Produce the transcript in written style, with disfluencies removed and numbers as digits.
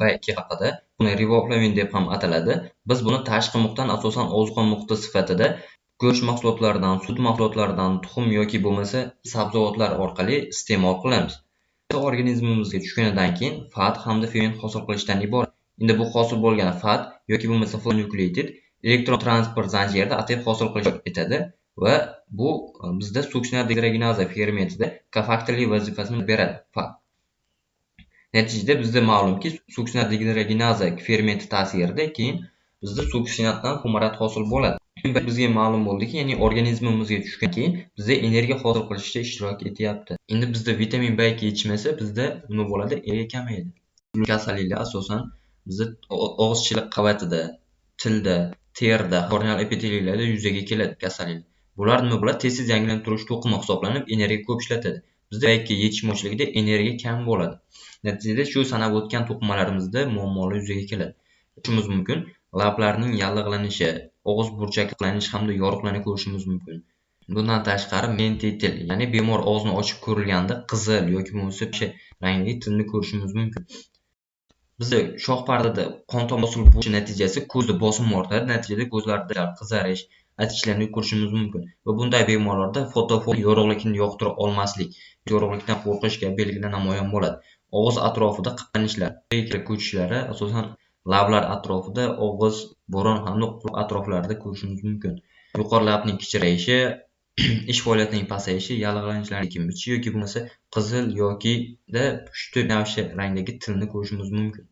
va 2 haqida. Buni riboflavin deb ham ataladi. Biz buni tashqi muhdan asosan ozuqa muhiti sifatida go'sht mahsulotlaridan, sut mahsulotlaridan, tuxum yoki bo'lmasa sabzavotlar orqali iste'mol qilamiz. Organizmimizga tushganidan keyin fat hamda ferment hosil qilishdan iborat. Endi bu hosil bo'lgan fat yoki bo'lmasa folnukleotid elektron transport zanjirida aktiv hosil qilish etadi va bu bizda suksina dehidrogenaza fermentida kofaktorli vazifasini beradi. Natijada bizda ma'lumki, suksina dehidrogenaza fermenti ta'sirida keyin bizda suksinatdan xumarat hosil bo'ladi. Bizga ma'lum bo'ldiki, ya'ni organizmimizga tushgan keyin bizda energiya hosil qilishda ishtirok etyapti. Endi bizda vitamin B2 yetishmasa, bizda nima bo'ladi? Energiya kamayadi. Kasalliklar asosan bizda og'izchilik qavatida, tilda, terida, korneal epiteliylarda yuzaga keladi kasalliklar. Bular nima bo'ladi? Tez-tez yangilanib turuvchi to'qima hisoblanib, energiya ko'p ishlatadi. Bizda B2 yetishmovchiligida energiya kam bo'ladi. Natijada shu sanab o'tgan to'qimalarimizda muammolar yuzaga keladi. Ko'rishimiz mumkin, lablarning yallig'lanishi, og'iz burchaklanishi hamda yoriqlana ko'rishimiz mumkin. Bundan tashqari mentetil, ya'ni bemor og'izni ochib ko'rilganda qizil yoki bo'lmasa rangli tilni ko'rishimiz mumkin. Bizda shoh pardada qon tomir bosilib bo'lishi natijasi ko'zda bosim ortadi. Natijada ko'zlarda qizarish, achishlarni ko'rishimiz mumkin. Va bunday bemorlarda fotofobiya, yorug'likni yoqtira olmaslik, yorug'likdan qo'rqish kabi belgilar namoyon bo'ladi. Og'iz atrofida qatlanishlar, ko'chishlari asosan lablar atrofida, og'iz, burun hamda quloq atroflarida ko'rishimiz mumkin. Yuqori labning kichrayishi, ish faoliyatining pasayishi, yallig'lanishlarning kimishi yoki bo'lmasa qizil yoki pushti navshi rangdagi tilni ko'rishimiz mumkin.